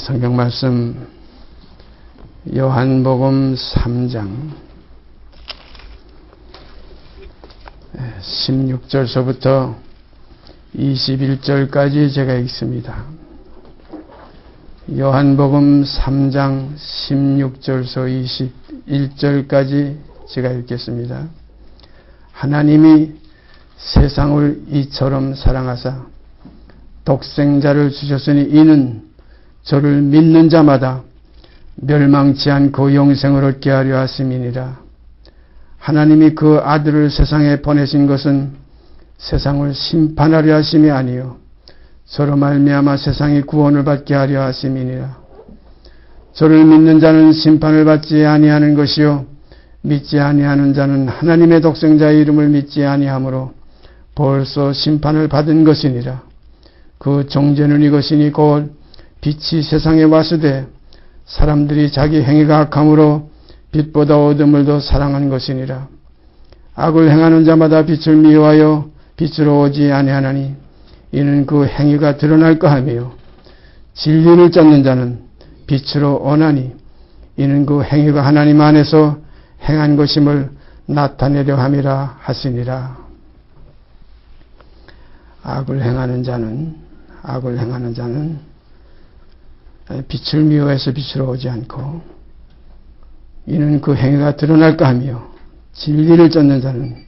성경 말씀 요한복음 3장 16절서부터 21절까지 제가 읽습니다. 요한복음 3장 16절서 21절까지 제가 읽겠습니다. 하나님이 세상을 이처럼 사랑하사 독생자를 주셨으니 이는 저를 믿는 자마다 멸망치 않고 영생을 얻게 하려 하심이니라. 하나님이 그 아들을 세상에 보내신 것은 세상을 심판하려 하심이 아니요 저로 말미암아 세상이 구원을 받게 하려 하심이니라. 저를 믿는 자는 심판을 받지 아니하는 것이요 믿지 아니하는 자는 하나님의 독생자의 이름을 믿지 아니하므로 벌써 심판을 받은 것이니라. 그 정죄는 이것이니 곧 빛이 세상에 왔으되 사람들이 자기 행위가 악함으로 빛보다 어둠을 더 사랑한 것이니라. 악을 행하는 자마다 빛을 미워하여 빛으로 오지 아니하나니 이는 그 행위가 드러날까 하며 진리를 쫓는 자는 빛으로 오나니 이는 그 행위가 하나님 안에서 행한 것임을 나타내려 함이라 하시니라. 악을 행하는 자는 빛을 미워해서 빛으로 오지 않고 이는 그 행위가 드러날까 하며 진리를 쫓는 자는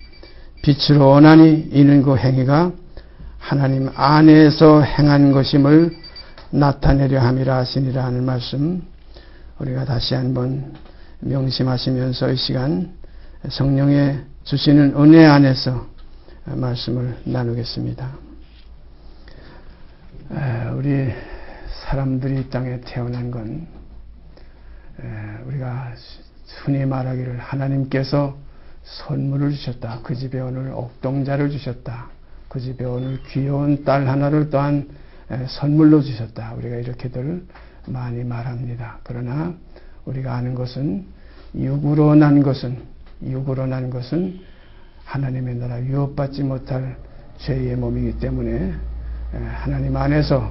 빛으로 오나니 이는 그 행위가 하나님 안에서 행한 것임을 나타내려 함이라 하시니라 하는 말씀 우리가 다시 한번 명심하시면서 이 시간 성령의 주시는 은혜 안에서 말씀을 나누겠습니다. 우리 사람들이 이 땅에 태어난 건 우리가 흔히 말하기를 하나님께서 선물을 주셨다. 그 집에 오늘 옥동자를 주셨다. 그 집에 오늘 귀여운 딸 하나를 또한 선물로 주셨다. 우리가 이렇게들 많이 말합니다. 그러나 우리가 아는 것은 육으로 난 것은 하나님의 나라 유업받지 못할 죄의 몸이기 때문에 하나님 안에서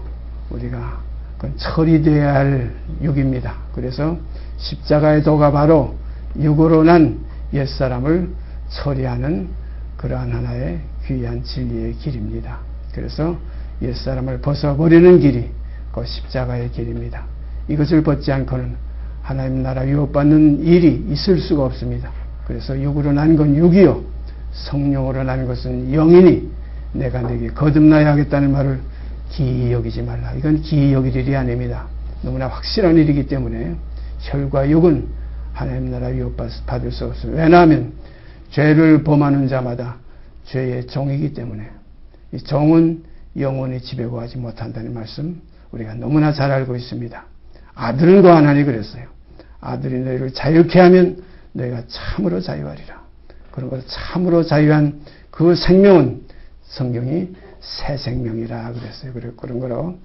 우리가 그건 처리되어야 할 육입니다. 그래서 십자가의 도가 바로 육으로 난 옛사람을 처리하는 그러한 하나의 귀한 진리의 길입니다. 그래서 옛사람을 벗어버리는 길이 그 십자가의 길입니다. 이것을 벗지 않고는 하나님 나라 유업받는 일이 있을 수가 없습니다. 그래서 육으로 난 건 육이요 성령으로 난 것은 영이니 내가 네게 거듭나야 하겠다는 말을 기이 여기지 말라. 이건 기이 여길 일이 아닙니다. 너무나 확실한 일이기 때문에 혈과 육은 하나님 나라 유업받을 수 없습니다. 왜냐하면 죄를 범하는 자마다 죄의 종이기 때문에 이 종은 영원히 지배하지 못한다는 말씀 우리가 너무나 잘 알고 있습니다. 아들은 고하나니 그랬어요. 아들이 너희를 자유케 하면 너희가 참으로 자유하리라. 그런 걸 참으로 자유한 그 생명은 성경이 새 생명이라 그랬어요. 그런 거로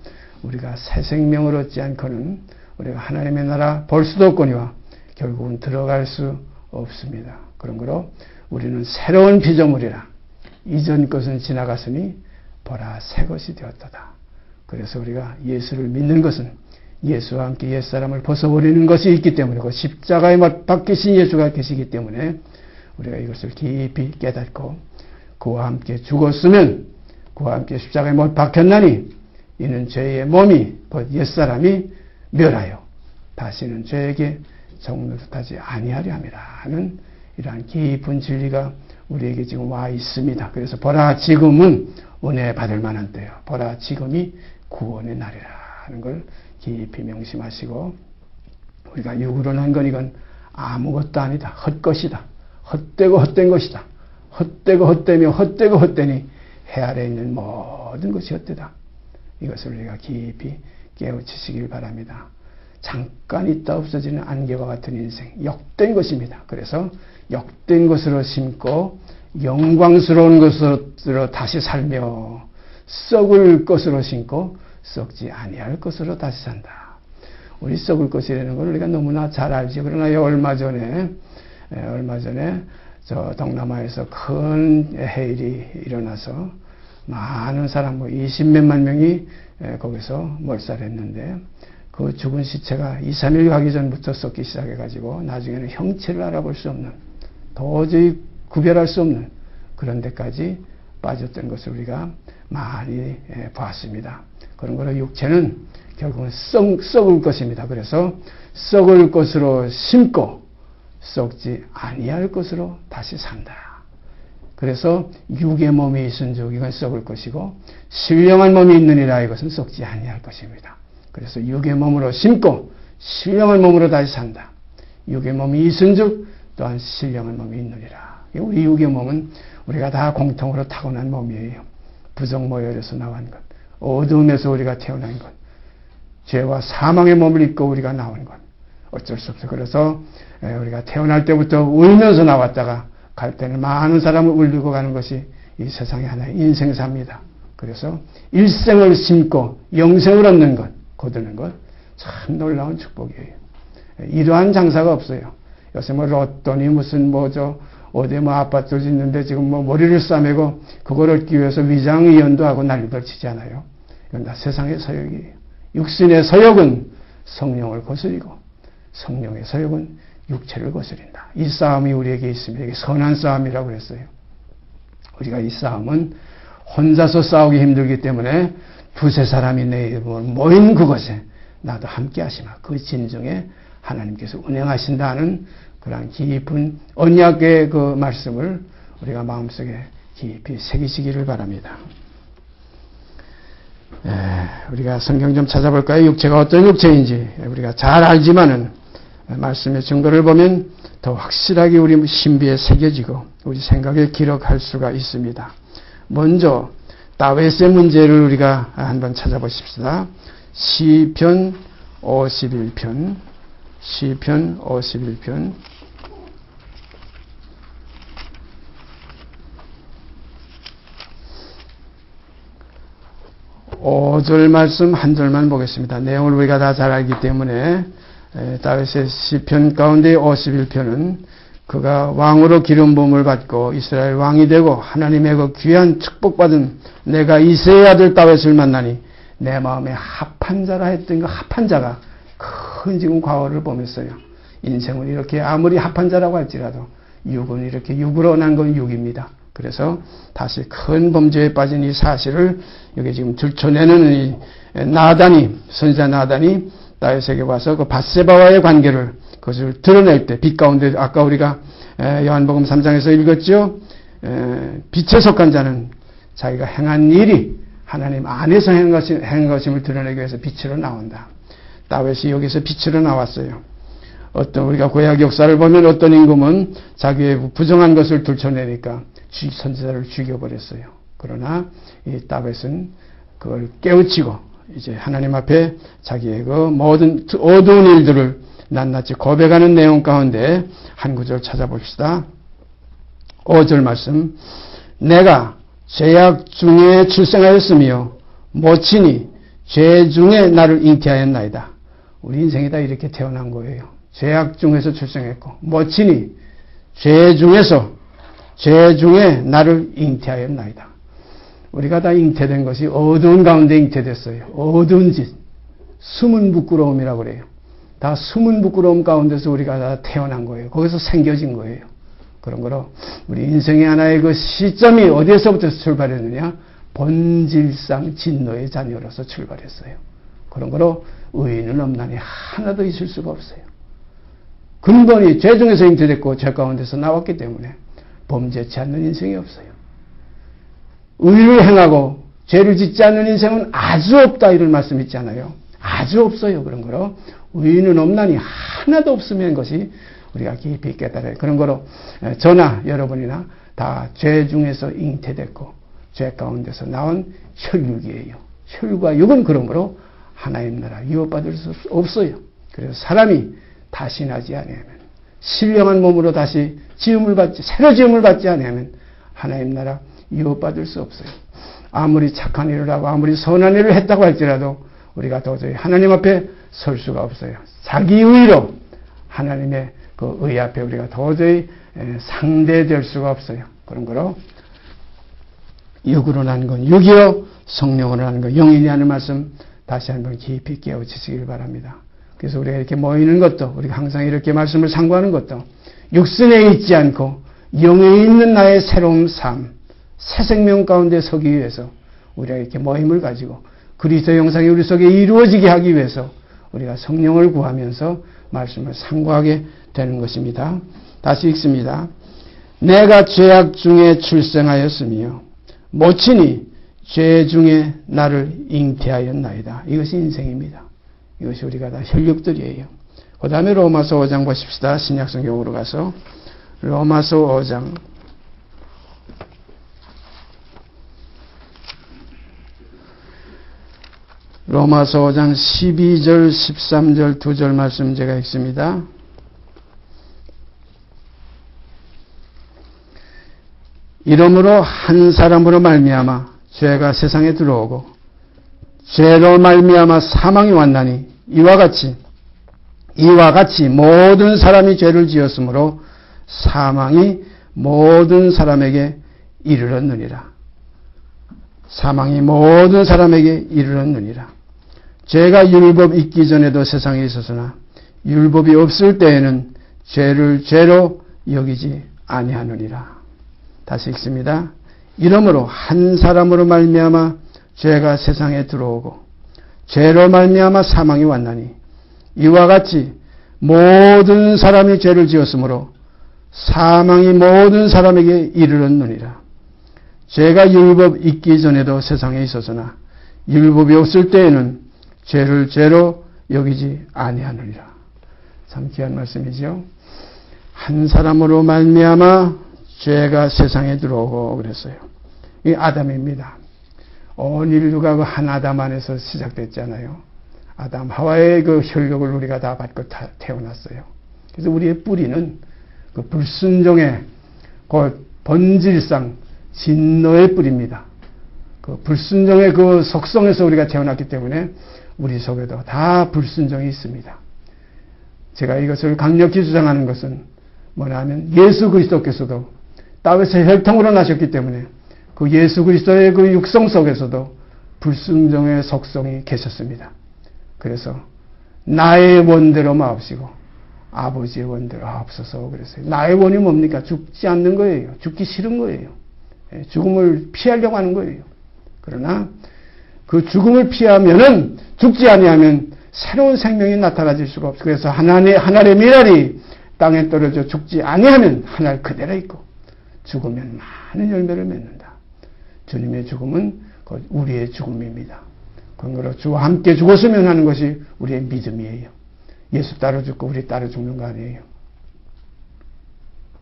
우리가 새 생명을 얻지 않고는 우리가 하나님의 나라 볼 수도 없거니와 결국은 들어갈 수 없습니다. 그런 거로 우리는 새로운 피조물이라. 이전 것은 지나갔으니 보라 새 것이 되었도다. 그래서 우리가 예수를 믿는 것은 예수와 함께 옛사람을 벗어버리는 것이 있기 때문에 그 십자가에 못 박히신 예수가 계시기 때문에 우리가 이것을 깊이 깨닫고 그와 함께 죽었으면 그와 함께 십자가에 못 박혔나니 이는 죄의 몸이 곧 옛사람이 멸하여 다시는 죄에게 종노릇하지 아니하려 함이라 하는 이러한 깊은 진리가 우리에게 지금 와 있습니다. 그래서 보라 지금은 은혜 받을 만한 때요. 보라 지금이 구원의 날이라 하는 걸 깊이 명심하시고 우리가 육으로 난 건 이건 아무것도 아니다. 헛것이다. 헛되고 헛된 것이다. 헛되고 헛되며 헛되고 헛되니 해 아래에 있는 모든 것이 헛되다. 이것을 우리가 깊이 깨우치시길 바랍니다. 잠깐 있다 없어지는 안개와 같은 인생, 역된 것입니다. 그래서 역된 것으로 심고 영광스러운 것으로 다시 살며 썩을 것으로 심고 썩지 아니할 것으로 다시 산다. 우리 썩을 것이라는 걸 우리가 너무나 잘 알지. 그러나 얼마 전에 저 동남아에서 큰 해일이 일어나서 많은 사람, 20몇만 명이 거기서 몰살했는데 그 죽은 시체가 2, 3일 가기 전부터 썩기 시작해가지고 나중에는 형체를 알아볼 수 없는, 도저히 구별할 수 없는 그런 데까지 빠졌던 것을 우리가 많이 봤습니다. 그런 거로 육체는 결국은 썩을 것입니다. 그래서 썩을 것으로 심고 썩지 아니할 것으로 다시 산다. 그래서 육의 몸이 있은즉 이건 썩을 것이고 신령한 몸이 있느니라 이것은 썩지 아니할 것입니다. 그래서 육의 몸으로 심고 신령한 몸으로 다시 산다. 육의 몸이 있은즉 또한 신령한 몸이 있느니라. 우리 육의 몸은 우리가 다 공통으로 타고난 몸이에요. 부정모혈에서 나온 것, 어두움에서 우리가 태어난 것, 죄와 사망의 몸을 입고 우리가 나온 것, 어쩔 수 없어요. 그래서 우리가 태어날 때부터 울면서 나왔다가 갈 때는 많은 사람을 울리고 가는 것이 이 세상의 하나의 인생사입니다. 그래서 일생을 심고 영생을 얻는 것, 거두는 것, 참 놀라운 축복이에요. 이러한 장사가 없어요. 요새 뭐 로또니 무슨 어디 아파트 짓는데 지금 머리를 싸매고 그걸 얻기 위해서 위장의원도 하고 난리를 치잖아요. 이건 다 세상의 서욕이에요. 육신의 서욕은 성령을 거스리고 성령의 서욕은 육체를 거스린다. 이 싸움이 우리에게 있습니다. 이게 선한 싸움이라고 그랬어요. 우리가 이 싸움은 혼자서 싸우기 힘들기 때문에 두세 사람이 내 모인 그것에 나도 함께 하시마. 그 진정에 하나님께서 운행하신다는 그런 깊은 언약의 그 말씀을 우리가 마음속에 깊이 새기시기를 바랍니다. 우리가 성경 좀 찾아볼까요? 육체가 어떤 육체인지 우리가 잘 알지만은 말씀의 증거를 보면 더 확실하게 우리 신비에 새겨지고 우리 생각에 기록할 수가 있습니다. 먼저 다윗의 문제를 우리가 한번 찾아보십시다. 시편 51편 5절 말씀 한 절만 보겠습니다. 내용을 우리가 다 잘 알기 때문에 다윗의 시편 가운데 51편은 그가 왕으로 기름 부음을 받고 이스라엘 왕이 되고 하나님의 그 귀한 축복받은 내가 이새의 아들 다윗을 만나니 내 마음에 합한 자라 했던 그 합한 자가 큰 지금 과거를 보면서요. 인생은 이렇게 아무리 합한 자라고 할지라도 육은 이렇게 육으로 난 건 육입니다. 그래서 다시 큰 범죄에 빠진 이 사실을 여기 지금 들춰내는 이 나단이, 선지자 나단이 다윗에게 와서 그 밧세바와의 관계를 그것을 드러낼 때 빛 가운데 아까 우리가 요한복음 3장에서 읽었죠. 빛에 속한 자는 자기가 행한 일이 하나님 안에서 행한 것임을 드러내기 위해서 빛으로 나온다. 다윗이 여기서 빛으로 나왔어요. 어떤 우리가 구약 역사를 보면 어떤 임금은 자기의 부정한 것을 들춰내니까 선지자를 죽여버렸어요. 그러나 이 다윗은 그걸 깨우치고 이제 하나님 앞에 자기의 그 모든 어두운 일들을 낱낱이 고백하는 내용 가운데 한 구절 찾아봅시다. 5절 말씀. 내가 죄악 중에 출생하였으며 모친이 죄 중에 나를 잉태하였나이다. 우리 인생이 다 이렇게 태어난 거예요. 죄악 중에서 출생했고 모친이 죄 중에 나를 잉태하였나이다. 우리가 다 잉태된 것이 어두운 가운데 잉태됐어요. 어두운 짓, 숨은 부끄러움이라고 그래요. 다 숨은 부끄러움 가운데서 우리가 다 태어난 거예요. 거기서 생겨진 거예요. 그런 거로 우리 인생의 하나의 그 시점이 어디에서부터 출발했느냐? 본질상 진노의 자녀로서 출발했어요. 그런 거로 의인은 없나니 하나도 있을 수가 없어요. 근본이 죄 중에서 잉태됐고 죄 가운데서 나왔기 때문에 범죄치 않는 인생이 없어요. 의를 행하고 죄를 짓지 않는 인생은 아주 없다 이런 말씀 있잖아요. 아주 없어요. 그런 거로 의인은 없나니 하나도 없으면 것이 우리가 깊이 깨달아요. 그런 거로 저나 여러분이나 다 죄 중에서 잉태됐고 죄 가운데서 나온 혈육이에요. 혈과 육은 그러므로 하나님 나라 유업받을 수 없어요. 그래서 사람이 다시 나지 아니하면 신령한 몸으로 다시 지음을 받지 새로 지음을 받지 아니하면 하나님 나라 유업받을 수 없어요. 아무리 착한 일을 하고 아무리 선한 일을 했다고 할지라도 우리가 도저히 하나님 앞에 설 수가 없어요. 자기 의로 하나님의 그 의 앞에 우리가 도저히 상대될 수가 없어요. 그런 거로 육으로 난 건 육이요 성령으로 난 건 영이니 하는 말씀 다시 한번 깊이 깨우치시길 바랍니다. 그래서 우리가 이렇게 모이는 것도, 우리가 항상 이렇게 말씀을 상고하는 것도 육신에 있지 않고 영에 있는 나의 새로운 삶, 새 생명 가운데 서기 위해서 우리가 이렇게 모임을 가지고 그리스도의 형상이 우리 속에 이루어지게 하기 위해서 우리가 성령을 구하면서 말씀을 상고하게 되는 것입니다. 다시 읽습니다. 내가 죄악 중에 출생하였으며 모친이 죄 중에 나를 잉태하였나이다. 이것이 인생입니다. 이것이 우리가 다 혈육들이에요. 그 다음에 로마서 5장 보십시다. 신약성경으로 가서 로마서 5장 로마서 5장 12절 13절 2절 말씀 제가 읽습니다. 이러므로 한 사람으로 말미암아 죄가 세상에 들어오고 죄로 말미암아 사망이 왔나니 이와 같이 모든 사람이 죄를 지었으므로 사망이 모든 사람에게 이르렀느니라. 사망이 모든 사람에게 이르렀느니라. 죄가 율법 있기 전에도 세상에 있었으나 율법이 없을 때에는 죄를 죄로 여기지 아니하느니라. 다시 읽습니다. 이러므로 한 사람으로 말미암아 죄가 세상에 들어오고 죄로 말미암아 사망이 왔나니 이와 같이 모든 사람이 죄를 지었으므로 사망이 모든 사람에게 이르렀느니라. 죄가 율법 있기 전에도 세상에 있었으나 율법이 없을 때에는 죄를 죄로 여기지 아니하느니라. 참 귀한 말씀이죠. 한 사람으로 말미암아 죄가 세상에 들어오고 그랬어요. 이 아담입니다. 온 인류가 그 한 아담 안에서 시작됐잖아요. 아담 하와의 그 혈육을 우리가 다 받고 태어났어요. 그래서 우리의 뿌리는 그 불순종의 그 본질상 진노의 뿌리입니다. 그 불순종의 그 속성에서 우리가 태어났기 때문에 우리 속에도 다 불순종이 있습니다. 제가 이것을 강력히 주장하는 것은 뭐냐면 예수 그리스도께서도 다윗의 혈통으로 나셨기 때문에 그 예수 그리스도의 그 육성 속에서도 불순종의 속성이 계셨습니다. 그래서 나의 원대로 마옵시고 아버지의 원대로 하옵소서 그랬어요. 나의 원이 뭡니까? 죽지 않는 거예요. 죽기 싫은 거예요. 죽음을 피하려고 하는 거예요. 그러나 그 죽음을 피하면은 죽지 아니하면 새로운 생명이 나타나질 수가 없어요. 그래서 하늘의 미랄이 땅에 떨어져 죽지 아니하면 하늘 그대로 있고 죽으면 많은 열매를 맺는다. 주님의 죽음은 우리의 죽음입니다. 그러므로 주와 함께 죽었으면 하는 것이 우리의 믿음이에요. 예수 따라 죽고 우리 따라 죽는 거 아니에요.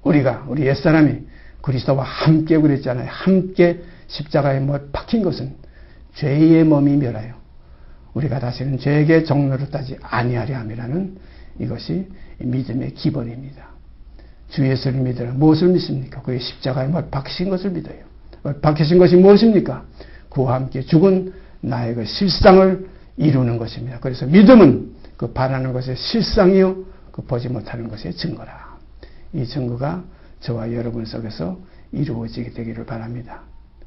우리 옛사람이 그리스도와 함께 그랬잖아요. 함께 십자가에 못 박힌 것은 죄의 몸이 멸하여 우리가 다시는 죄에게 종로를 따지 아니하려 함이라는 이것이 믿음의 기본입니다. 주 예수를 믿으라. 무엇을 믿습니까? 그의 십자가에 못 박히신 것을 믿어요. 못 박히신 것이 무엇입니까? 그와 함께 죽은 나의 그 실상을 이루는 것입니다. 그래서 믿음은 그 바라는 것의 실상이요 그 보지 못하는 것의 증거라. 이 증거가 저와 여러분 속에서 이루어지게 되기를 바랍니다.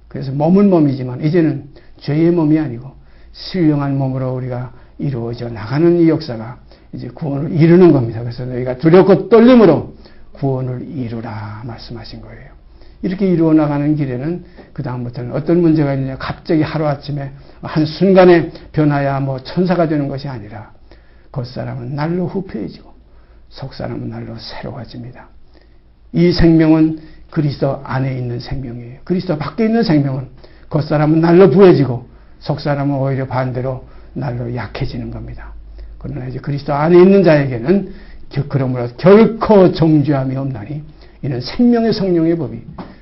그래서 몸은 몸이지만 이제는 죄의 몸이 아니고 신령한 몸으로 우리가 이루어져 나가는 이 역사가 이제 구원을 이루는 겁니다. 그래서 너희가 두렵고 떨림으로 구원을 이루라 말씀하신 거예요. 이렇게 이루어 나가는 길에는 그 다음부터는 어떤 문제가 있느냐 갑자기 하루아침에 한순간에 변화야 뭐 천사가 되는 것이 아니라 겉사람은 날로 후패해지고 속사람은 날로 새로워집니다. 이 생명은 그리스도 안에 있는 생명이에요. 그리스도 밖에 있는 생명은 겉사람은 날로 부해지고 속사람은 오히려 반대로 날로 약해지는 겁니다. 그러나 이제 그리스도 안에 있는 자에게는 그러므로 결코 정죄함이 없나니 이는 생명의 성령의 법이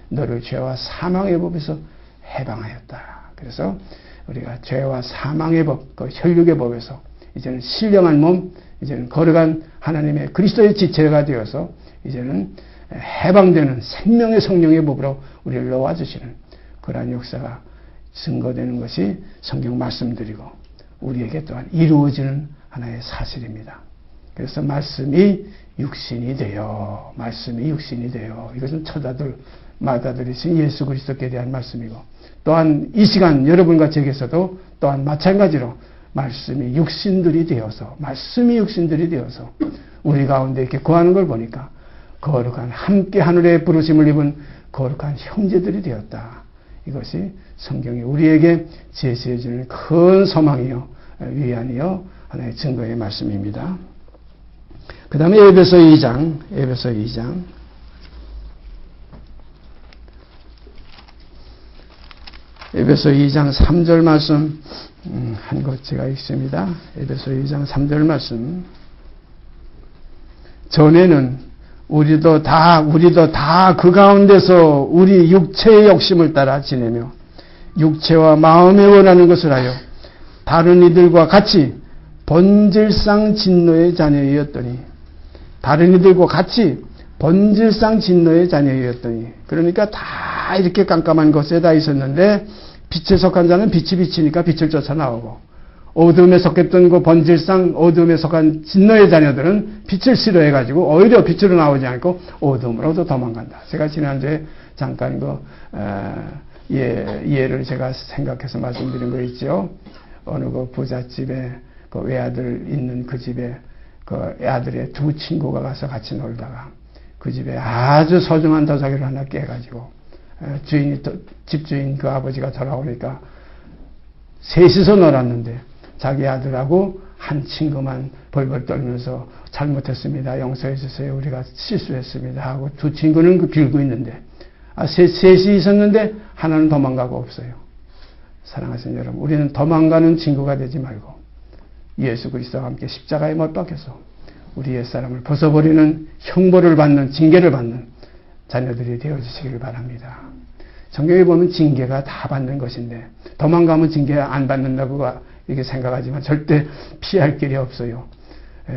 너를 죄와 사망의 법에서 해방하였다. 그래서 우리가 죄와 사망의 법, 그 혈육의 법에서 이제는 신령한 몸, 이제는 거룩한 하나님의 그리스도의 지체가 되어서 이제는 해방되는 생명의 성령의 법으로 우리를 놓아주시는 그러한 역사가 증거되는 것이 성경 말씀드리고 우리에게 또한 이루어지는 하나의 사실입니다. 그래서 말씀이 육신이 되어 이것은 처자들 마다들이신 예수 그리스도께 대한 말씀이고 또한 이 시간 여러분과 제게서도 또한 마찬가지로 말씀이 육신들이 되어서 우리 가운데 이렇게 거하는 걸 보니까 거룩한 함께 하늘의 부르심을 입은 거룩한 형제들이 되었다. 이것이 성경이 우리에게 제시해 주는 큰 소망이요 위안이요 하나의 증거의 말씀입니다. 그 다음에 에베소 2장 에베소 2장 3절 말씀 한 것 제가 읽습니다. 에베소 2장 3절 말씀. 전에는 우리도 다 그 가운데서 우리 육체의 욕심을 따라 지내며 육체와 마음에 원하는 것을 하여 다른 이들과 같이 본질상 진노의 자녀였더니 그러니까 다 이렇게 깜깜한 곳에 다 있었는데 빛에 속한 자는 빛이 비치니까 빛을 쫓아 나오고 어둠에 속했던 그 본질상 어둠에 속한 진노의 자녀들은 빛을 싫어해가지고 오히려 빛으로 나오지 않고 어둠으로도 도망간다. 제가 지난주에 잠깐 예를 제가 생각해서 말씀드린 거 있죠. 어느 그 부잣집에 그 외아들 있는 그 집에 그 아들의 두 친구가 가서 같이 놀다가 그 집에 아주 소중한 도자기를 하나 깨가지고 집주인 그 아버지가 돌아오니까 셋이서 놀았는데 자기 아들하고 한 친구만 벌벌 떨면서 잘못했습니다. 용서해 주세요. 우리가 실수했습니다. 하고 두 친구는 그 빌고 있는데 셋이 있었는데 하나는 도망가고 없어요. 사랑하시는 여러분, 우리는 도망가는 친구가 되지 말고 예수 그리스도와 함께 십자가에 못 박혀서 우리 옛사람을 벗어버리는 형벌을 받는 징계를 받는 자녀들이 되어주시기를 바랍니다. 성경에 보면 징계가 다 받는 것인데 도망가면 징계 안 받는다고 이렇게 생각하지만 절대 피할 길이 없어요.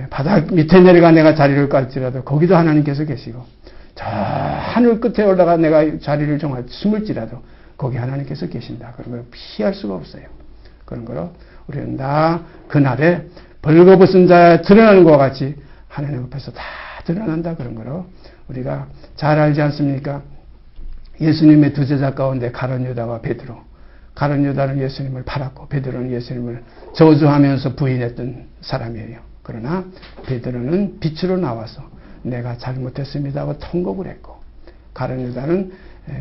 바닥 밑에 내려가 내가 자리를 깔지라도 거기도 하나님께서 계시고 저 하늘 끝에 올라가 내가 자리를 정할 숨을지라도 거기 하나님께서 계신다. 그런 걸 피할 수가 없어요. 그런 거로 우리는 다 그날에 벌거벗은 자에 드러나는 것과 같이 하나님 앞에서 다 드러난다. 그런 거로 우리가 잘 알지 않습니까? 예수님의 두 제자 가운데 가룟 유다와 베드로. 가룟 유다는 예수님을 팔았고 베드로는 예수님을 저주하면서 부인했던 사람이에요. 그러나 베드로는 빛으로 나와서 내가 잘못했습니다 하고 통곡을 했고 가룟 유다는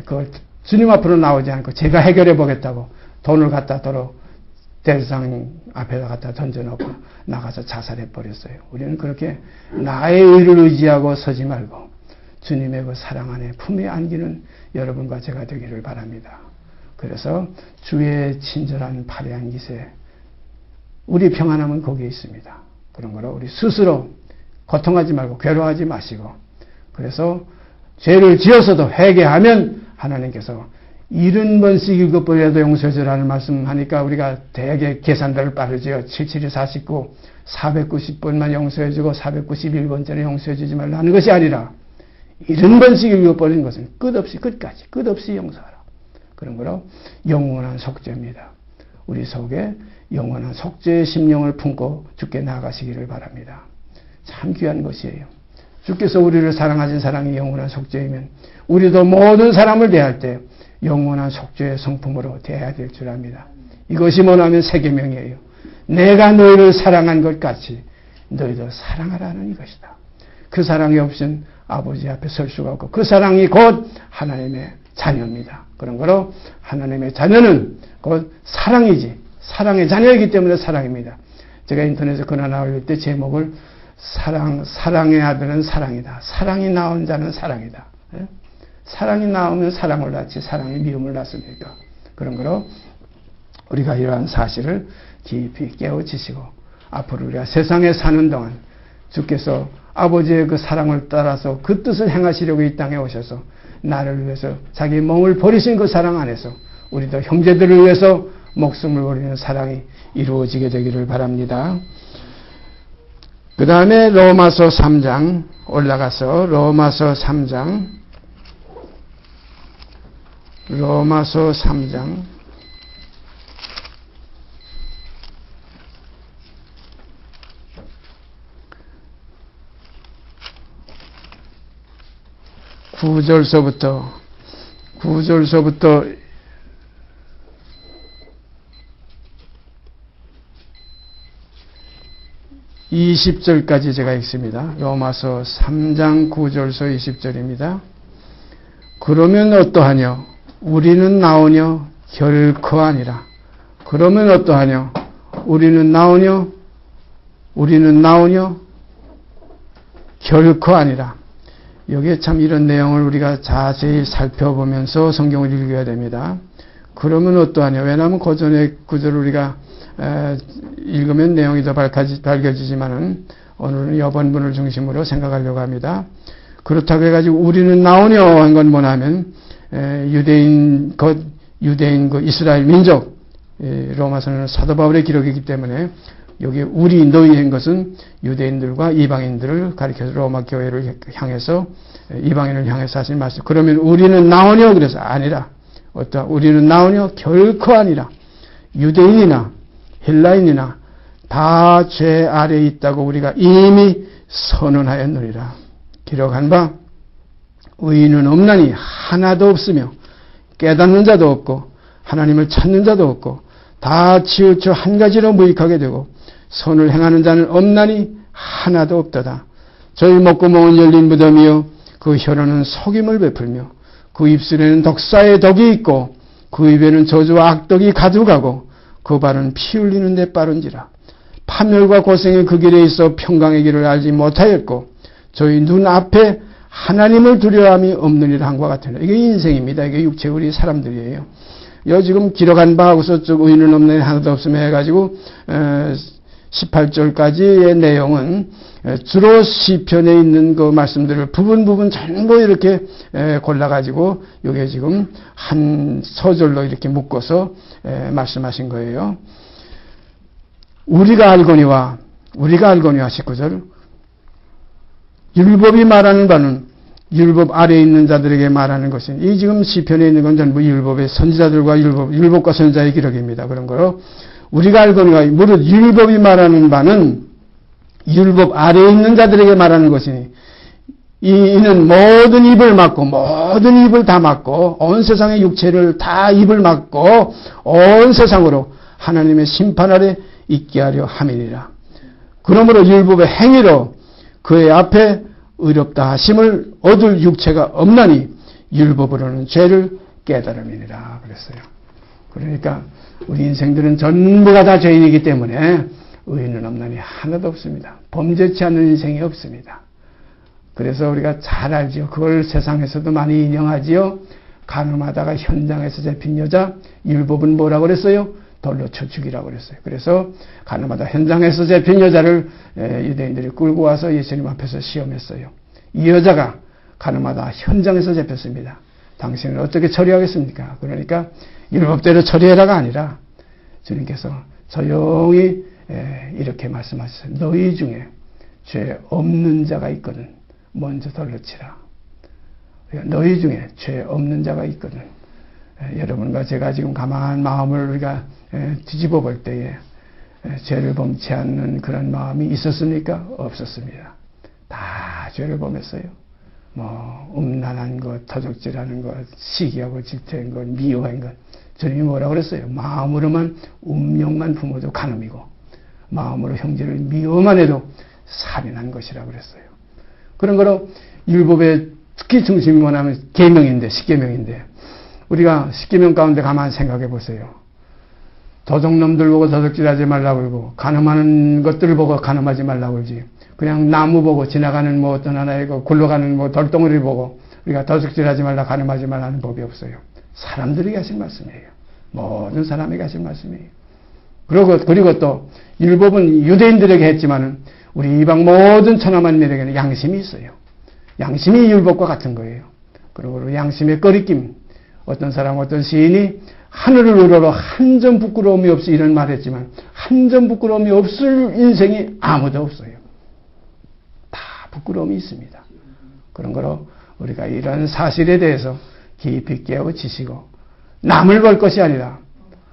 그걸 주님 앞으로 나오지 않고 제가 해결해 보겠다고 돈을 갖다 도로 대상 앞에다 갖다 던져놓고 나가서 자살해 버렸어요. 우리는 그렇게 나의 의를 의지하고 서지 말고 주님의 그 사랑 안에 품에 안기는 여러분과 제가 되기를 바랍니다. 그래서 주의 친절한 팔에 안기세 우리 평안함은 거기에 있습니다. 그런 거로 우리 스스로 고통하지 말고 괴로워하지 마시고 그래서 죄를 지어서도 회개하면 하나님께서 70번씩 7번이라도 용서해 주라는 말씀하니까 우리가 대개 계산대를 빠르죠. 77이 49, 490번만 용서해 주고 491번째는 용서해 주지 말라는 것이 아니라 70번씩 7번인 것은 끝없이 용서하라. 그런 거로 영원한 속죄입니다. 우리 속에 영원한 속죄의 심령을 품고 주께 나아가시기를 바랍니다. 참 귀한 것이에요. 주께서 우리를 사랑하신 사랑이 영원한 속죄이면 우리도 모든 사람을 대할 때 영원한 속죄의 성품으로 대해야 될 줄 압니다. 이것이 뭐냐면 세계명이에요. 내가 너희를 사랑한 것 같이 너희도 사랑하라는 이것이다. 그 사랑이 없인 아버지 앞에 설 수가 없고 그 사랑이 곧 하나님의 자녀입니다. 그런 거로 하나님의 자녀는 곧 사랑이지 사랑의 자녀이기 때문에 사랑입니다. 제가 인터넷에 글 하나 올릴 때 제목을 사랑의 아들은 사랑이다. 사랑이 나온 자는 사랑이다. 사랑이 나오면 사랑을 낳지 사랑이 미움을 낳습니까? 그런 거로 우리가 이러한 사실을 깊이 깨우치시고 앞으로 우리가 세상에 사는 동안 주께서 아버지의 그 사랑을 따라서 그 뜻을 행하시려고 이 땅에 오셔서 나를 위해서 자기 몸을 버리신 그 사랑 안에서 우리도 형제들을 위해서 목숨을 버리는 사랑이 이루어지게 되기를 바랍니다. 그 다음에 로마서 3장 올라가서 로마서 3장 9절서부터 9절서부터 20절까지 제가 읽습니다. 로마서 3장 9절서 20절입니다. 그러면 어떠하뇨? 우리는 나오뇨? 결코 아니라. 그러면 어떠하뇨? 우리는 나오뇨? 우리는 나오뇨? 결코 아니라. 여기에 참 이런 내용을 우리가 자세히 살펴보면서 성경을 읽어야 됩니다. 그러면 어떠하냐? 왜냐하면 고전의 구절을 우리가 읽으면 내용이 더 밝혀지지만은 오늘은 여번분을 중심으로 생각하려고 합니다. 그렇다고 해가지고 우리는 나오냐 한 건 뭐냐면 유대인 그 이스라엘 민족 로마서는 사도 바울의 기록이기 때문에 여기 우리 너희인 것은 유대인들과 이방인들을 가리켜서 로마 교회를 향해서 이방인을 향해서 하신 말씀. 그러면 우리는 나오냐? 그래서 아니라. 우리는 나오냐? 결코 아니라. 유대인이나 헬라인이나 다 죄 아래에 있다고 우리가 이미 선언하였느니라. 기록한 바 의인은 없나니 하나도 없으며 깨닫는 자도 없고 하나님을 찾는 자도 없고 다 치우쳐 한 가지로 무익하게 되고 선을 행하는 자는 없나니 하나도 없도다. 저희 목구멍은 열린 무덤이요 그 혀로는 속임을 베풀며 그 입술에는 독사의 독이 있고 그 입에는 저주와 악독이 가득하고 그 발은 피 흘리는 데 빠른지라. 파멸과 고생의 그 길에 있어 평강의 길을 알지 못하였고 저희 눈앞에 하나님을 두려움이 없느니라 한과 같으나. 이게 인생입니다. 이게 육체 우리 사람들이에요. 여 지금 기록한 바하고서 쭉 의인은 없느니 하나도 없으며 해가지고 18절까지의 내용은 주로 시편에 있는 그 말씀들을 부분 전부 이렇게 골라가지고 이게 지금 한 소절로 이렇게 묶어서 말씀하신 거예요. 우리가 알거니와 19절 율법이 말하는 바는 율법 아래에 있는 자들에게 말하는 것은 이 지금 시편에 있는 건 전부 율법의 선지자들과 율법과 선지자의 기록입니다. 그런 거로 우리가 알거니와 무릇 율법이 말하는 바는 율법 아래에 있는 자들에게 말하는 것이니 이는 모든 입을 막고 모든 입을 다 막고 온 세상의 육체를 다 입을 막고 온 세상으로 하나님의 심판 아래 있게 하려 함이니라. 그러므로 율법의 행위로 그의 앞에 의롭다 하심을 얻을 육체가 없나니 율법으로는 죄를 깨달음이니라 그랬어요. 그러니까 우리 인생들은 전부가 다 죄인이기 때문에 의인은 없나니 하나도 없습니다. 범죄치 않는 인생이 없습니다. 그래서 우리가 잘 알지요. 그걸 세상에서도 많이 인용하지요. 가늠하다가 현장에서 잡힌 여자 율법은 뭐라고 그랬어요? 돌로 쳐 죽이라고 그랬어요. 그래서 가늠하다 현장에서 잡힌 여자를 유대인들이 끌고 와서 예수님 앞에서 시험했어요. 이 여자가 가늠하다 현장에서 잡혔습니다. 당신은 어떻게 처리하겠습니까? 그러니까 율법대로 처리해라가 아니라 주님께서 조용히 이렇게 말씀하셨어요. 너희 중에 죄 없는 자가 있거든 먼저 돌로 치라. 너희 중에 죄 없는 자가 있거든. 여러분과 제가 지금 가만한 마음을 우리가 뒤집어 볼 때에 죄를 범치 않는 그런 마음이 있었습니까? 없었습니다. 다 죄를 범했어요. 음란한 것, 도적질하는 것, 시기하고 질투한 것, 미워한 것. 주님이 뭐라고 그랬어요? 마음으로만 음욕만 품어도 간음이고 마음으로 형제를 미워만 해도 살인한 것이라고 그랬어요. 그런 거로 율법의 특히 중심이 뭐냐면 계명인데, 십계명인데 우리가 십계명 가운데 가만히 생각해 보세요. 도적놈들 보고 도적질하지 말라고 그러고 간음하는 것들을 보고 간음하지 말라고 그러지. 그냥 나무 보고 지나가는 어떤 하나의 굴러가는 돌덩이를 보고 우리가 도적질하지 말라 간음하지 말라는 법이 없어요. 사람들에게 하신 말씀이에요. 모든 사람에게 하신 말씀이에요. 그리고 또 율법은 유대인들에게 했지만은 우리 이방 모든 천하만민에게는 양심이 있어요. 양심이 율법과 같은 거예요. 그리고 양심의 꺼리낌. 어떤 사람, 어떤 시인이 하늘을 우러러 한 점 부끄러움이 없이 이런 말을 했지만 한 점 부끄러움이 없을 인생이 아무도 없어요. 다 부끄러움이 있습니다. 그런 거로 우리가 이런 사실에 대해서 깊이 깨우치시고 남을 볼 것이 아니라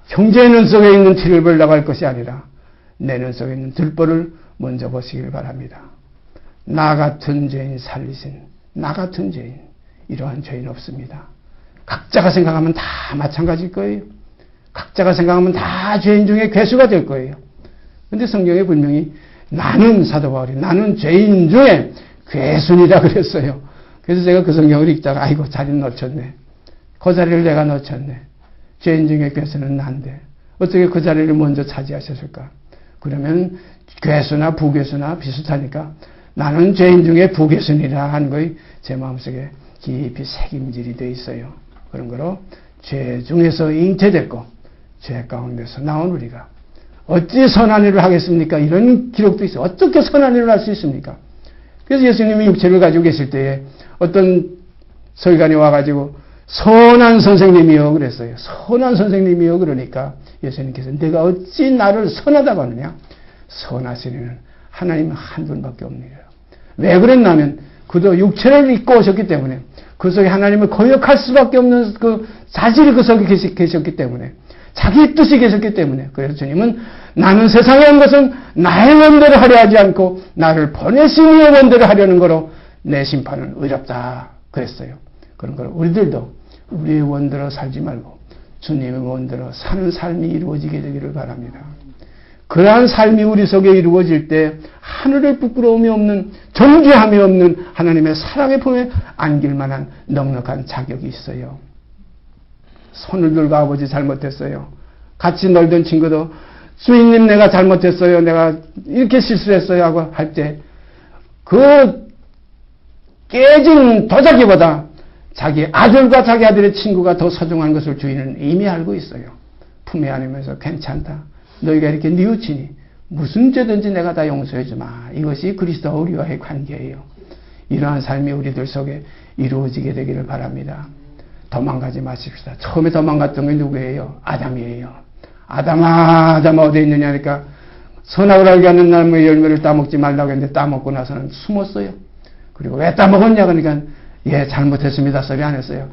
형제의 눈 속에 있는 티를 보려고 할 것이 아니라 내 눈 속에 있는 들보를 먼저 보시길 바랍니다. 나 같은 죄인 살리신 나 같은 죄인 이러한 죄인 없습니다. 각자가 생각하면 다 마찬가지일 거예요. 각자가 생각하면 다 죄인 중에 괴수가 될 거예요. 그런데 성경에 분명히 나는 사도 바울이 나는 죄인 중에 괴순이라 그랬어요. 그래서 제가 그 성경을 읽다가 아이고 자리 놓쳤네. 그 자리를 내가 놓쳤네. 죄인 중에 괴순은 난데 어떻게 그 자리를 먼저 차지하셨을까? 그러면 괴수나 부괴수나 비슷하니까 나는 죄인 중에 부괴순이라 하는 것이 제 마음속에 깊이 새김질이 되어 있어요. 그런 거로 죄 중에서 잉태됐고 죄 가운데서 나온 우리가 어찌 선한 일을 하겠습니까? 이런 기록도 있어요. 어떻게 선한 일을 할 수 있습니까? 그래서 예수님이 육체를 가지고 계실 때에 어떤 서기관이 와가지고 선한 선생님이요 그랬어요. 선한 선생님이요 그러니까 예수님께서 내가 어찌 나를 선하다고 하느냐? 선하신 이는 하나님 한 분밖에 없느니라. 왜 그랬냐면 그도 육체를 입고 오셨기 때문에 그 속에 하나님을 거역할 수밖에 없는 그 자질이 그 속에 계셨기 때문에 자기 뜻이 계셨기 때문에 그래서 주님은 나는 세상에 온 것은 나의 원대로 하려 하지 않고 나를 보내신 이의 원대로 하려는 거로 내 심판은 의롭다 그랬어요. 그런 걸 우리들도 우리의 원대로 살지 말고 주님의 원대로 사는 삶이 이루어지게 되기를 바랍니다. 그러한 삶이 우리 속에 이루어질 때 하늘의 부끄러움이 없는 정죄함이 없는 하나님의 사랑의 품에 안길 만한 넉넉한 자격이 있어요. 손을 들고 아버지 잘못했어요. 같이 놀던 친구도 주인님 내가 잘못했어요. 내가 이렇게 실수했어요 하고 할 때 그 깨진 도자기보다 자기 아들과 자기 아들의 친구가 더 소중한 것을 주인은 이미 알고 있어요. 품에 안으면서 괜찮다. 너희가 이렇게 뉘우치니 무슨 죄든지 내가 다 용서해 주마. 이것이 그리스도와 우리와의 관계예요. 이러한 삶이 우리들 속에 이루어지게 되기를 바랍니다. 도망가지 마십시다. 처음에 도망갔던 게 누구예요? 아담이에요. 아담아 어디 있느냐 하니까 선악을 알게 하는 나무의 열매를 따먹지 말라고 했는데 따먹고 나서는 숨었어요. 그리고 왜 따먹었냐 그러니까 예 잘못했습니다 소리 안 했어요.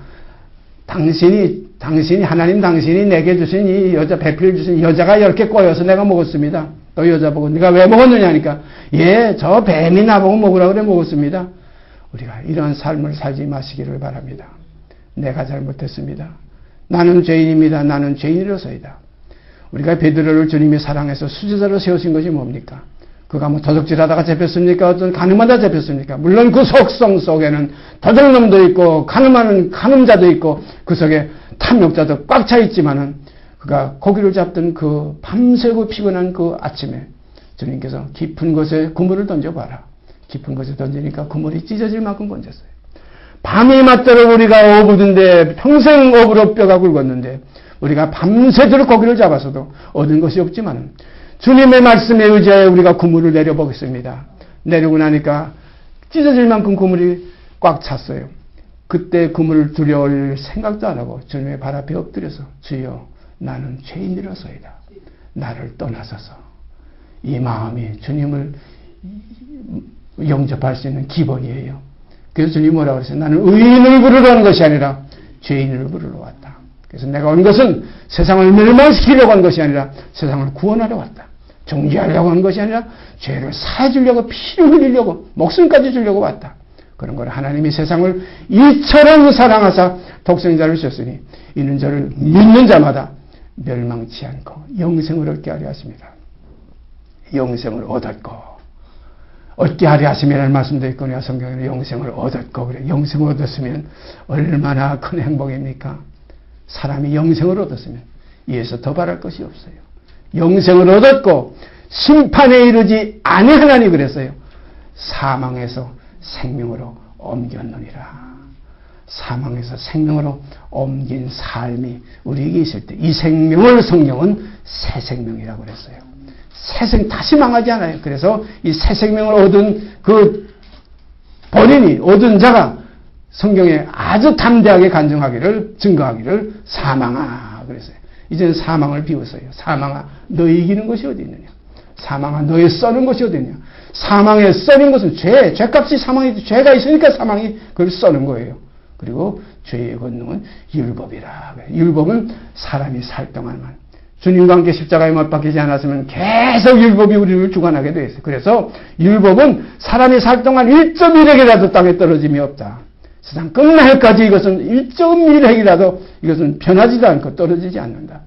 당신이 하나님 당신이 내게 주신 이 여자 배필 주신 여자가 10개 꼬여서 내가 먹었습니다. 또 여자 보고 네가 왜 먹었느냐 하니까 예 저 뱀이 나보고 먹으라고 그래 먹었습니다. 우리가 이런 삶을 살지 마시기를 바랍니다. 내가 잘못했습니다. 나는 죄인입니다. 나는 죄인이로서이다. 우리가 베드로를 주님이 사랑해서 수제자로 세우신 것이 뭡니까? 그가 뭐 도둑질하다가 잡혔습니까? 어떤 가늠하다 잡혔습니까? 물론 그 속성 속에는 도둑놈도 있고 가늠하는 가늠자도 있고 그 속에 탐욕자도 꽉 차 있지만은 그가 고기를 잡던 그 밤새고 피곤한 그 아침에 주님께서 깊은 곳에 그물을 던져봐라. 깊은 곳에 던지니까 그물이 찢어질 만큼 건졌어요. 밤이 맞도록 우리가 어부든데 평생 어부로 뼈가 굵었는데 우리가 밤새도록 고기를 잡아서도 얻은 것이 없지만 주님의 말씀에 의지하여 우리가 그물을 내려보겠습니다. 내리고 나니까 찢어질 만큼 그물이 꽉 찼어요. 그때 그물을 두려울 생각도 안 하고 주님의 발 앞에 엎드려서 주여 나는 죄인이라서이다. 나를 떠나소서. 이 마음이 주님을 영접할 수 있는 기본이에요. 그래서 주님이 뭐라고 그랬어요? 나는 의인을 부르러 온 것이 아니라 죄인을 부르러 왔다. 그래서 내가 온 것은 세상을 멸망시키려고 한 것이 아니라 세상을 구원하러 왔다. 정죄하려고 한 것이 아니라 죄를 사해주려고 피를 흘리려고 목숨까지 주려고 왔다. 그런 걸 하나님이 세상을 이처럼 사랑하사 독생자를 주셨으니 이는 저를 믿는 자마다 멸망치 않고 영생을 얻게 하려 하십니다. 영생을 얻게 하려 하심이라는 말씀도 있거든요. 성경에는 영생을 얻었고 그래. 영생을 얻었으면 얼마나 큰 행복입니까? 사람이 영생을 얻었으면 이에서 더 바랄 것이 없어요. 영생을 얻었고 심판에 이르지 아니하나니 그랬어요. 사망에서 생명으로 옮겼느니라. 사망에서 생명으로 옮긴 삶이 우리에게 있을 때 이 생명을 성경은 새 생명이라고 그랬어요. 다시 망하지 않아요. 그래서 이 새 생명을 얻은 그 본인이 얻은 자가 성경에 아주 담대하게 증거하기를 사망아 그랬어요. 이제는 사망을 비웃어요. 사망아 너 이기는 것이 어디 있느냐. 사망아 너의 써는 것이 어디 있느냐. 사망에 써는 것은 죄값이 사망이 죄가 있으니까 사망이 그걸 써는 거예요. 그리고 죄의 권능은 율법이라. 율법은 사람이 살 동안만 주님과 함께 십자가에 못 박히지 않았으면 계속 율법이 우리를 주관하게 돼 있어요. 그래서 율법은 사람이 살 동안 1.1핵이라도 땅에 떨어짐이 없다. 세상 끝날까지 이것은 1.1핵이라도 이것은 변하지도 않고 떨어지지 않는다.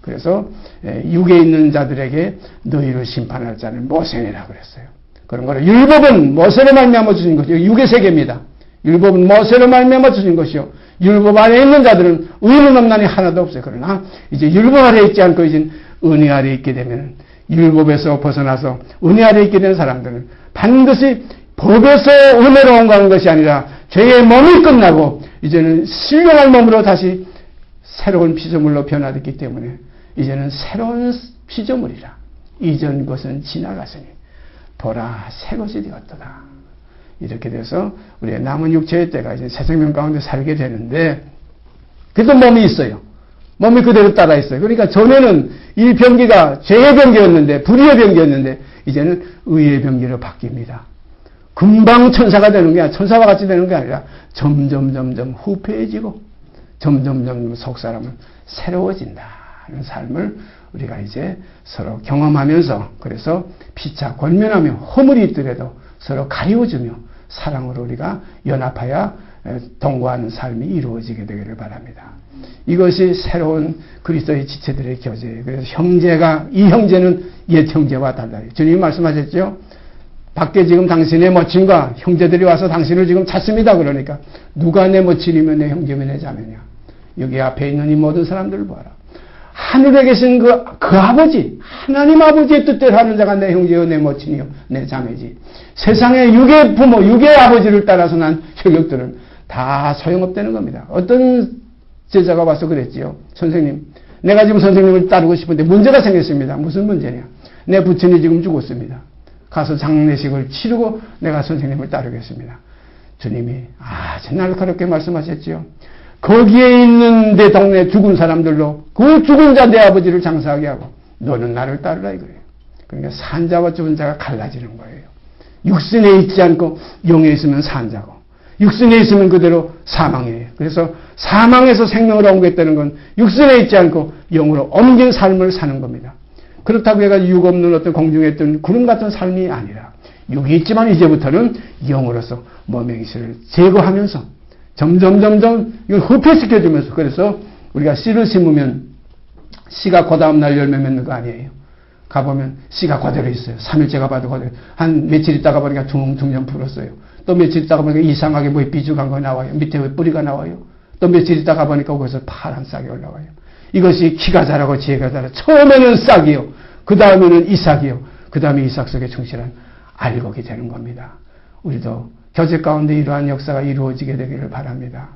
그래서 육에 있는 자들에게 너희를 심판할 자는 모세니라 그랬어요. 그런 거를 율법은 모세로 말미암아 주신 것이요. 육의 세계입니다. 율법은 모세로 말미암아 주신 것이요. 율법 아래 있는 자들은 의는 없나니 하나도 없어요. 그러나 이제 율법 아래 있지 않고 이제 은혜 아래 있게 되면 율법에서 벗어나서 은혜 아래 있게 되는 사람들은 반드시 법에서 은혜로 옮가는 것이 아니라 죄의 몸이 끝나고 이제는 신령한 몸으로 다시 새로운 피조물로 변화됐기 때문에 이제는 새로운 피조물이라. 이전 것은 지나갔으니 보라 새 것이 되었도다. 이렇게 돼서 우리의 남은 육체의 때가 이제 새 생명 가운데 살게 되는데 그래도 몸이 있어요. 몸이 그대로 따라 있어요. 그러니까 전에는 이 병기가 죄의 병기였는데 불의의 병기였는데 이제는 의의 병기로 바뀝니다. 금방 천사가 되는 게 아니라 천사와 같이 되는 게 아니라 점점 후패해지고 점점 속 사람은 새로워진다는 삶을 우리가 이제 서로 경험하면서 그래서 피차 권면하며 허물이 있더라도 서로 가리워주며 사랑으로 우리가 연합하여 동거하는 삶이 이루어지게 되기를 바랍니다. 이것이 새로운 그리스도의 지체들의 교제예요. 그래서 형제가 이 형제는 옛 형제와 달라요. 주님이 말씀하셨죠. 밖에 지금 당신의 모친과 형제들이 와서 당신을 지금 찾습니다. 그러니까 누가 내 모친이면 내 형제면 내 자매냐. 여기 앞에 있는 이 모든 사람들을 보아라. 하늘에 계신 그 아버지, 하나님 아버지의 뜻대로 하는 자가 내 형제요, 내 모친이요, 내 자매지. 세상의 육의 부모, 육의 아버지를 따라서 난 혈육들은 다 소용없다는 겁니다. 어떤 제자가 와서 그랬지요. 선생님, 내가 지금 선생님을 따르고 싶은데 문제가 생겼습니다. 무슨 문제냐? 내 부친이 지금 죽었습니다. 가서 장례식을 치르고 내가 선생님을 따르겠습니다. 주님이 아주 날카롭게 말씀하셨지요. 거기에 있는 내 동네 죽은 사람들로 그 죽은 자 내 아버지를 장사하게 하고 너는 나를 따르라 이거예요. 그러니까 산자와 죽은 자가 갈라지는 거예요. 육신에 있지 않고 영에 있으면 산자고 육신에 있으면 그대로 사망이에요. 그래서 사망에서 생명으로 옮겼다는 건 육신에 있지 않고 영으로 옮긴 삶을 사는 겁니다. 그렇다고 해서 육 없는 어떤 공중에 있던 구름 같은 삶이 아니라 육이 있지만 이제부터는 영으로서 몸의 이슬을 제거하면서 점점 이걸 흡혈시켜주면서 그래서 우리가 씨를 심으면 씨가 그 다음날 열매 맺는 거 아니에요. 가보면 씨가 그대로 있어요. 3일째가 봐도 그대로. 한 며칠 있다가 보니까 둥둥 풀었어요. 또 며칠 있다가 보니까 이상하게 뭐 비죽한 거 나와요. 밑에 뿌리가 나와요. 또 며칠 있다가 보니까 거기서 파란 싹이 올라와요. 이것이 키가 자라고 지혜가 자라. 처음에는 싹이요. 그 다음에는 이삭이요. 그 다음에 이삭 속에 충실한 알곡이 되는 겁니다. 우리도 교제 가운데 이러한 역사가 이루어지게 되기를 바랍니다.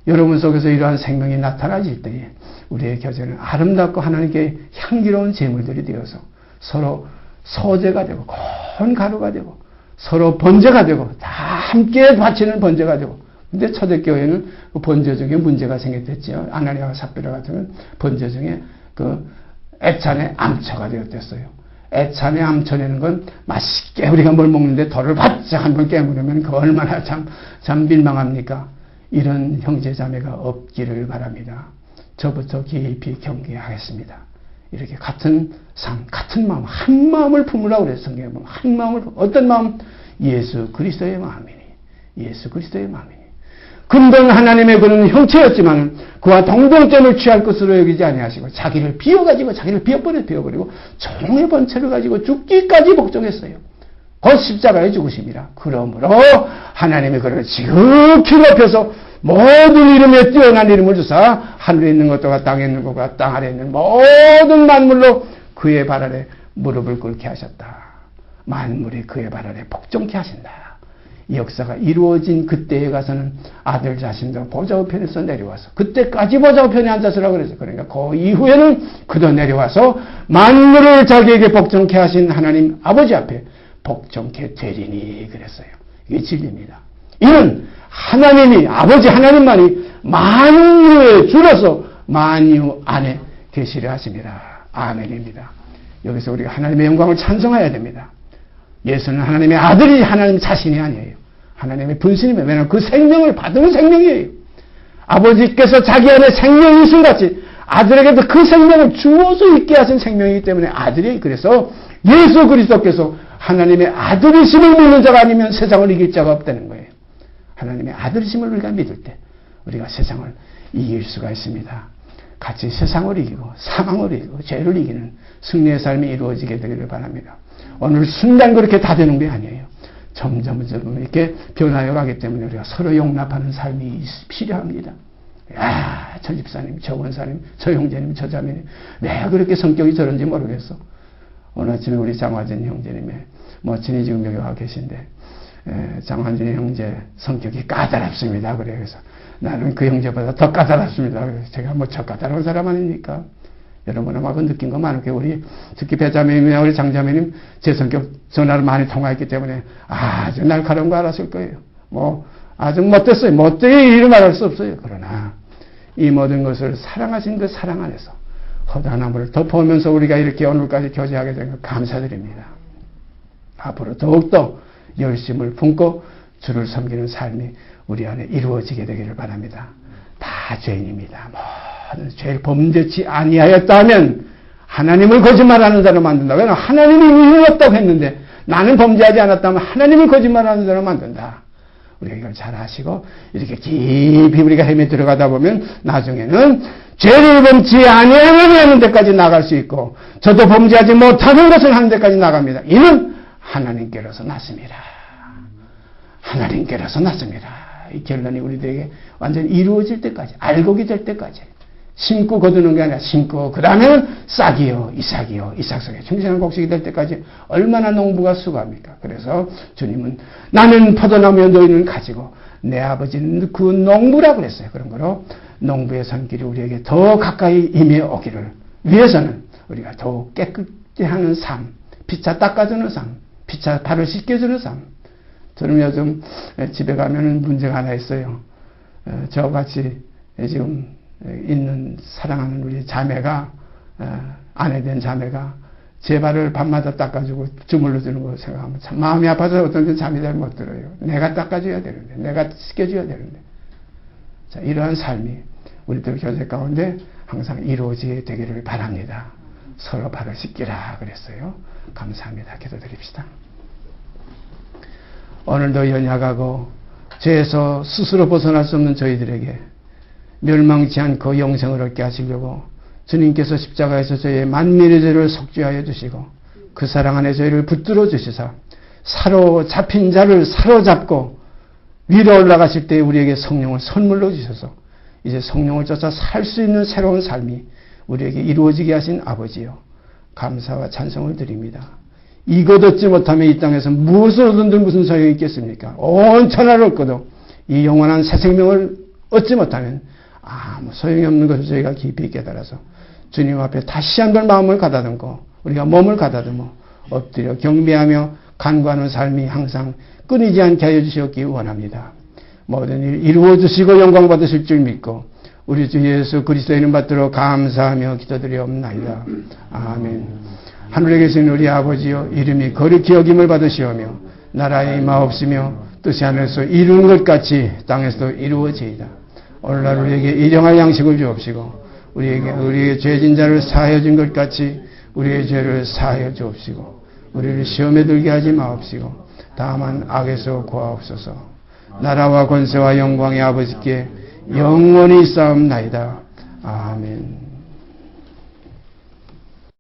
여러분 속에서 이러한 생명이 나타나질 때에 우리의 교제는 아름답고 하나님께 향기로운 제물들이 되어서 서로 소재가 되고 고운 가루가 되고 서로 번제가 되고 다 함께 바치는 번제가 되고 근데 초대교회는 그 번제 중에 문제가 생겼댔지요. 아나니아와 삽비라 같은 번제 중에 그 애찬의 암초가 되었댔어요. 애찬의 암초라는 건 맛있게 우리가 뭘 먹는데 돌을 바짝 한번 깨물으면 그 얼마나 참 민망합니까? 이런 형제자매가 없기를 바랍니다. 저부터 깊이 경계하겠습니다. 이렇게 같은 삶, 같은 마음, 한 마음을 품으라고 그래서 성경에 보면 한 마음을 어떤 마음? 예수 그리스도의 마음이니. 예수 그리스도의 마음이니. 근본 하나님의 그는 형체였지만 그와 동등점을 취할 것으로 여기지 아니하시고 자기를 비워가지고 자기를 비워버리고 종의 번체를 가지고 죽기까지 복종했어요. 곧 십자가에 죽으심이라. 그러므로 하나님이 그를 지극히 높여서 모든 이름에 뛰어난 이름을 주사 하늘에 있는 것과 땅에 있는 것과 땅 아래에 있는 모든 만물로 그의 발 아래 무릎을 꿇게 하셨다. 만물이 그의 발 아래 복종케 하신다. 이 역사가 이루어진 그때에 가서는 아들 자신도 보좌우편에서 내려와서 그때까지 보좌우편에 앉았으라고 그랬어요. 그러니까 그 이후에는 그도 내려와서 만물을 자기에게 복종케 하신 하나님 아버지 앞에 복종케 되리니 그랬어요. 이게 진리입니다. 이는 하나님이 아버지 하나님만이 만유의 주로서 만유 안에 계시려 하심이라. 아멘입니다. 여기서 우리가 하나님의 영광을 찬송해야 됩니다. 예수는 하나님의 아들이 하나님 자신이 아니에요. 하나님의 분신이며 왜냐하면 그 생명을 받은 생명이에요. 아버지께서 자기 안에 생명이 있음같이 아들에게도 그 생명을 주어서 있게 하신 생명이기 때문에 아들이 그래서 예수 그리스도께서 하나님의 아들이심을 믿는 자가 아니면 세상을 이길 자가 없다는 거예요. 하나님의 아들이심을 우리가 믿을 때 우리가 세상을 이길 수가 있습니다. 같이 세상을 이기고 사망을 이기고 죄를 이기는 승리의 삶이 이루어지게 되기를 바랍니다. 오늘 순간 그렇게 다 되는 게 아니에요. 점점 이렇게 변화해 가기 때문에 우리가 서로 용납하는 삶이 필요합니다. 야, 저 집사님, 저 원사님, 저 형제님, 저 자매님, 왜 그렇게 성격이 저런지 모르겠어. 오늘 아침에 우리 장화진 형제님의 모친이 지금 여기 와 계신데, 장화진 형제 성격이 까다롭습니다. 그래서 나는 그 형제보다 더 까다롭습니다. 그래서 제가 뭐 저 까다로운 사람 아닙니까? 여러분하고 느낀 거 많은 게 우리 특히 배자매님이나 우리 장자매님 제 성격 전화를 많이 통화했기 때문에 아주 날카로운 거 알았을 거예요. 뭐 아주 못됐어요. 못되게 이름 말할 수 없어요. 그러나 이 모든 것을 사랑하신 그 사랑 안에서 허다함을 덮어오면서 우리가 이렇게 오늘까지 교제하게 된 것 감사드립니다. 앞으로 더욱더 열심을 품고 주를 섬기는 삶이 우리 안에 이루어지게 되기를 바랍니다. 다 죄인입니다. 모든 죄를 범죄치 아니하였다면 하나님을 거짓말하는 자로 만든다. 왜냐하면 하나님이 의의 없다고 했는데 나는 범죄하지 않았다면 하나님을 거짓말하는 자로 만든다. 우리가 이걸 잘 아시고 이렇게 깊이 우리가 헤매 들어가다 보면 나중에는 죄를 범치 아니하는 데까지 나갈 수 있고 저도 범죄하지 못하는 것을 하는 데까지 나갑니다. 이는 하나님께로서 났습니다. 하나님께로서 났습니다. 이 결론이 우리들에게 완전히 이루어질 때까지 알곡이 될 때까지 심고 거두는 게 아니라 심고 그 다음에는 싹이요 이삭이요 이삭 속에 충실한 곡식이 될 때까지 얼마나 농부가 수고합니까? 그래서 주님은 나는 포도나무여 너희는 가지고 내 아버지는 그 농부라고 그랬어요. 그런 거로 농부의 손길이 우리에게 더 가까이 임해 오기를 위해서는 우리가 더욱 깨끗이 하는 삶, 피차 닦아주는 삶, 피차 발을 씻겨주는 삶. 저는 요즘 집에 가면은 문제가 하나 있어요. 저같이 지금 있는 사랑하는 우리 자매가 아내된 자매가 제 발을 밤마다 닦아주고 주물러 주는 거 생각하면 참 마음이 아파서 어떤 때 잠이 잘 못 들어요. 내가 닦아줘야 되는데 내가 씻겨줘야 되는데 자, 이러한 삶이 우리들 교제 가운데 항상 이루어지게 되기를 바랍니다. 서로 발을 씻기라 그랬어요. 감사합니다. 기도드립시다. 오늘도 연약하고 죄에서 스스로 벗어날 수 없는 저희들에게 멸망치 않고 영생을 얻게 하시려고 주님께서 십자가에서 저희의 만민의 죄를 속죄하여 주시고 그 사랑 안에 저희를 붙들어 주시사 사로잡힌 자를 사로잡고 위로 올라가실 때 우리에게 성령을 선물로 주셔서 이제 성령을 쫓아 살 수 있는 새로운 삶이 우리에게 이루어지게 하신 아버지요 감사와 찬송을 드립니다. 이것 얻지 못하면 이 땅에서 무엇을 얻은들 무슨 소용이 있겠습니까? 온 천하를 얻고도 이 영원한 새 생명을 얻지 못하면 아무 소용이 없는 것을 저희가 깊이 깨달아서 주님 앞에 다시 한번 마음을 가다듬고 우리가 몸을 가다듬어 엎드려 경배하며 간구하는 삶이 항상 끊이지 않게 하여 주시옵기 원합니다. 모든 일 이루어 주시고 영광 받으실 줄 믿고 우리 주 예수 그리스도의 이름 받들어 감사하며 기도드리옵나이다. 아멘. 하늘에 계신 우리 아버지여 이름이 거룩히 여김을 받으시오며 나라의 임하옵시며 뜻이 하늘에서 이루는 것 같이 땅에서도 이루어지이다. 오늘날 우리에게 일용할 양식을 주옵시고 우리에게 죄진 자를 사하여 준 것 같이 우리의 죄를 사하여 주옵시고 우리를 시험에 들게 하지 마옵시고 다만 악에서 구하옵소서. 나라와 권세와 영광의 아버지께 영원히 싸움나이다. 아멘.